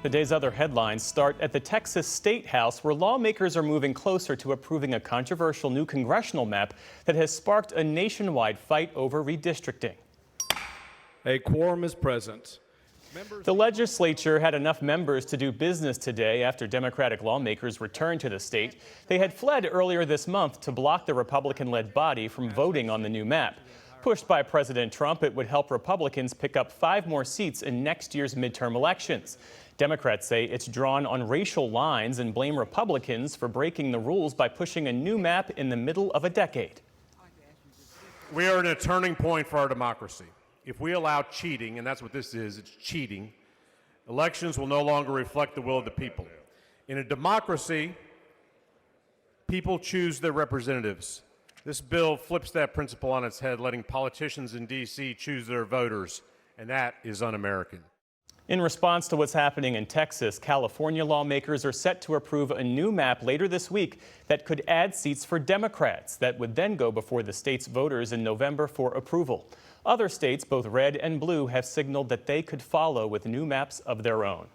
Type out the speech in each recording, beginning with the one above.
The day's other headlines start at the Texas State House, where lawmakers are moving closer to approving a controversial new congressional map that has sparked a nationwide fight over redistricting. A quorum is present. The legislature had enough members to do business today after Democratic lawmakers returned to the state. They had fled earlier this month to block the Republican-led body from voting on the new map. Pushed by President Trump, it would help Republicans pick up 5 more seats in next year's midterm elections. Democrats say it's drawn on racial lines and blame Republicans for breaking the rules by pushing a new map in the middle of a decade. We are at a turning point for our democracy. If we allow cheating, and that's what this is, it's cheating, elections will no longer reflect the will of the people. In a democracy, people choose their representatives. This bill flips that principle on its head, letting politicians in D.C. choose their voters, and that is un-American. In response to what's happening in Texas, California lawmakers are set to approve a new map later this week that could add seats for Democrats that would then go before the state's voters in November for approval. Other states, both red and blue, have signaled that they could follow with new maps of their own.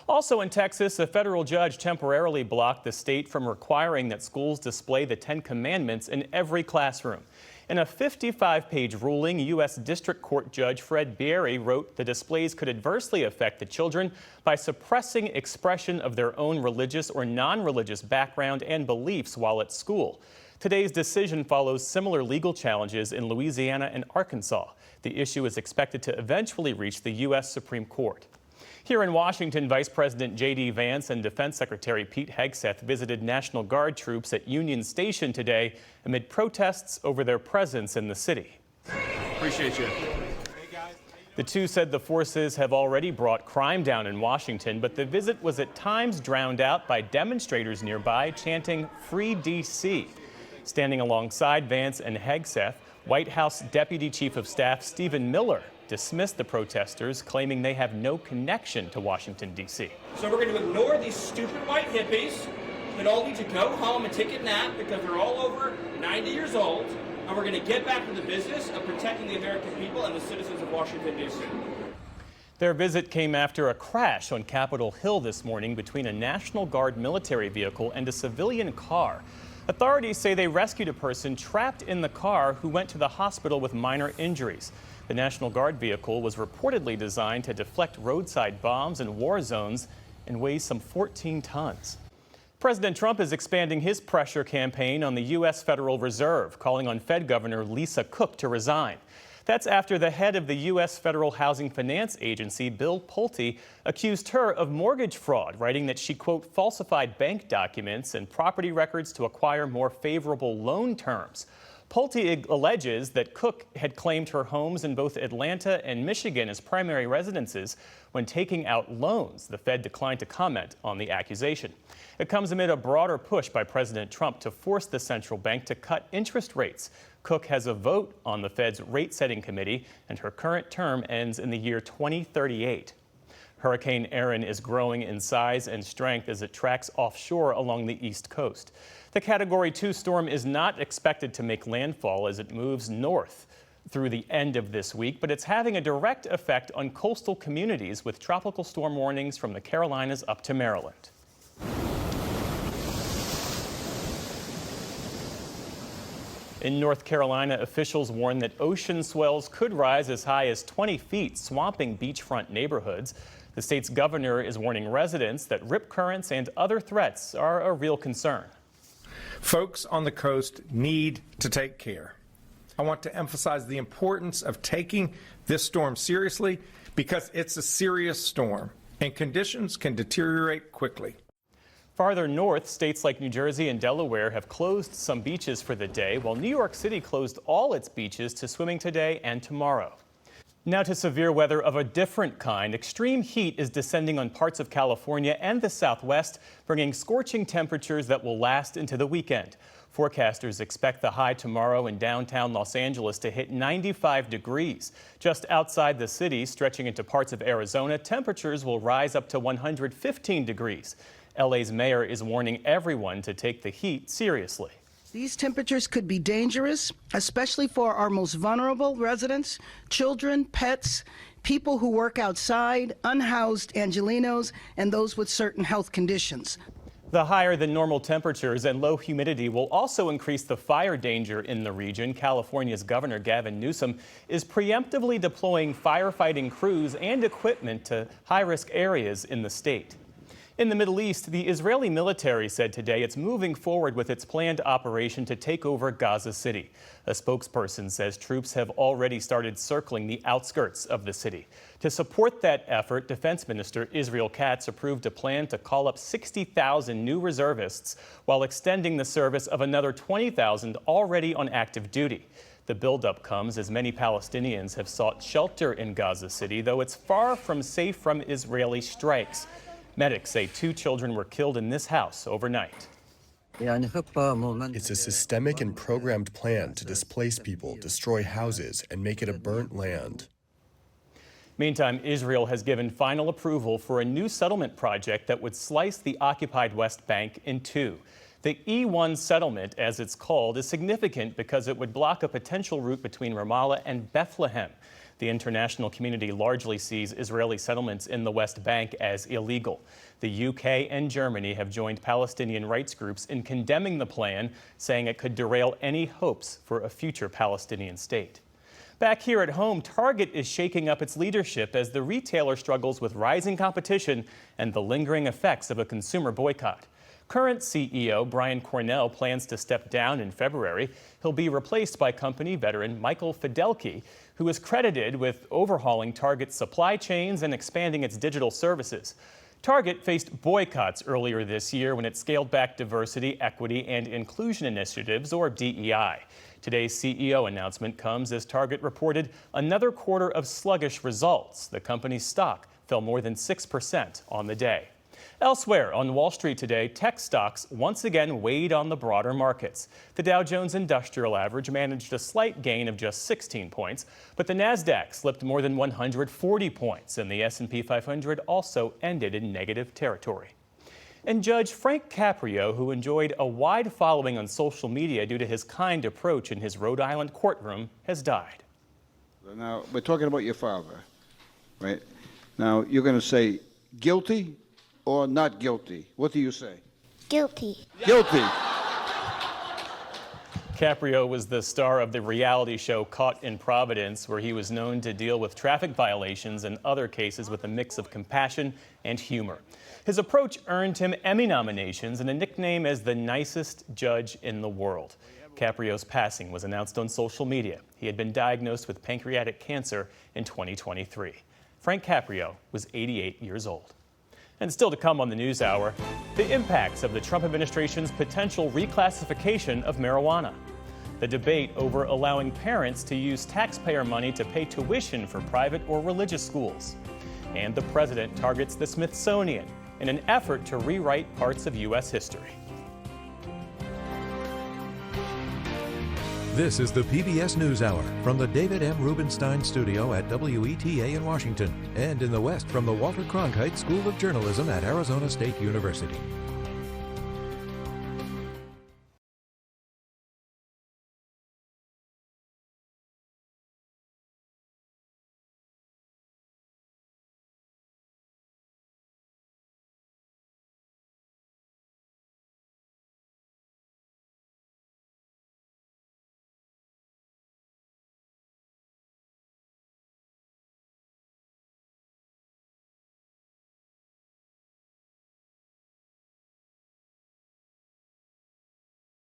Also in Texas, a federal judge temporarily blocked the state from requiring that schools display the 10 Commandments in every classroom. In a 55-page ruling, U.S. District Court Judge Fred Beery wrote the displays could adversely affect the children by suppressing expression of their own religious or non-religious background and beliefs while at school. Today's decision follows similar legal challenges in Louisiana and Arkansas. The issue is expected to eventually reach the U.S. Supreme Court. Here in Washington, Vice President J.D. Vance and Defense Secretary Pete Hegseth visited National Guard troops at Union Station today amid protests over their presence in the city. Appreciate you. The two said the forces have already brought crime down in Washington, but the visit was at times drowned out by demonstrators nearby chanting "Free D.C." Standing alongside Vance and Hegseth, White House Deputy Chief of Staff Stephen Miller dismissed the protesters, claiming they have no connection to Washington, D.C. So we're going to ignore these stupid white hippies that all need to go home and take a nap because they're all over 90 years old, and we're going to get back to the business of protecting the American people and the citizens of Washington, D.C. Their visit came after a crash on Capitol Hill this morning between a National Guard military vehicle and a civilian car. Authorities say they rescued a person trapped in the car who went to the hospital with minor injuries. The National Guard vehicle was reportedly designed to deflect roadside bombs in war zones and weighs some 14 tons. President Trump is expanding his pressure campaign on the U.S. Federal Reserve, calling on Fed Governor Lisa Cook to resign. That's after the head of the U.S. Federal Housing Finance Agency, Bill Pulte, accused her of mortgage fraud, writing that she, quote, falsified bank documents and property records to acquire more favorable loan terms. Pulte alleges that Cook had claimed her homes in both Atlanta and Michigan as primary residences when taking out loans. The Fed declined to comment on the accusation. It comes amid a broader push by President Trump to force the central bank to cut interest rates. Cook has a vote on the Fed's rate-setting committee, and her current term ends in the year 2038. Hurricane Erin is growing in size and strength as it tracks offshore along the East Coast. The Category 2 storm is not expected to make landfall as it moves north through the end of this week, but it's having a direct effect on coastal communities with tropical storm warnings from the Carolinas up to Maryland. In North Carolina, officials warn that ocean swells could rise as high as 20 feet, swamping beachfront neighborhoods. The state's governor is warning residents that rip currents and other threats are a real concern. Folks on the coast need to take care. I want to emphasize the importance of taking this storm seriously because it's a serious storm and conditions can deteriorate quickly. Farther north, states like New Jersey and Delaware have closed some beaches for the day, while New York City closed all its beaches to swimming today and tomorrow. Now to severe weather of a different kind. Extreme heat is descending on parts of California and the Southwest, bringing scorching temperatures that will last into the weekend. Forecasters expect the high tomorrow in downtown Los Angeles to hit 95 degrees. Just outside the city, stretching into parts of Arizona, temperatures will rise up to 115 degrees. LA's mayor is warning everyone to take the heat seriously. These temperatures could be dangerous, especially for our most vulnerable residents, children, pets, people who work outside, unhoused Angelenos, and those with certain health conditions. The higher than normal temperatures and low humidity will also increase the fire danger in the region. California's Governor Gavin Newsom is preemptively deploying firefighting crews and equipment to high-risk areas in the state. In the Middle East, the Israeli military said today it's moving forward with its planned operation to take over Gaza City. A spokesperson says troops have already started circling the outskirts of the city. To support that effort, Defense Minister Israel Katz approved a plan to call up 60,000 new reservists while extending the service of another 20,000 already on active duty. The buildup comes as many Palestinians have sought shelter in Gaza City, though it's far from safe from Israeli strikes. Medics say 2 children were killed in this house overnight. It's a systemic and programmed plan to displace people, destroy houses, and make it a burnt land. Meantime, Israel has given final approval for a new settlement project that would slice the occupied West Bank in 2. The E1 settlement, as it's called, is significant because it would block a potential route between Ramallah and Bethlehem. The international community largely sees Israeli settlements in the West Bank as illegal. The UK and Germany have joined Palestinian rights groups in condemning the plan, saying it could derail any hopes for a future Palestinian state. Back here at home, Target is shaking up its leadership as the retailer struggles with rising competition and the lingering effects of a consumer boycott. Current CEO Brian Cornell plans to step down in February. He'll be replaced by company veteran Michael Fidelki, who is credited with overhauling Target's supply chains and expanding its digital services. Target faced boycotts earlier this year when it scaled back diversity, equity, and inclusion initiatives, or DEI. Today's CEO announcement comes as Target reported another quarter of sluggish results. The company's stock fell more than 6% on the day. Elsewhere on Wall Street today, tech stocks once again weighed on the broader markets. The Dow Jones Industrial Average managed a slight gain of just 16 points, but the Nasdaq slipped more than 140 points, and the S&P 500 also ended in negative territory. And Judge Frank Caprio, who enjoyed a wide following on social media due to his kind approach in his Rhode Island courtroom, has died. Now, we're talking about your father, right? Now, you're going to say guilty or not guilty? What do you say? Guilty. Guilty. Caprio was the star of the reality show Caught in Providence, where he was known to deal with traffic violations and other cases with a mix of compassion and humor. His approach earned him Emmy nominations and a nickname as the nicest judge in the world. Caprio's passing was announced on social media. He had been diagnosed with pancreatic cancer in 2023. Frank Caprio was 88 years old. And still to come on the News Hour, the impacts of the Trump administration's potential reclassification of marijuana, the debate over allowing parents to use taxpayer money to pay tuition for private or religious schools, and the president targets the Smithsonian in an effort to rewrite parts of U.S. history. This is the PBS NewsHour from the David M. Rubenstein Studio at WETA in Washington, and in the West from the Walter Cronkite School of Journalism at Arizona State University.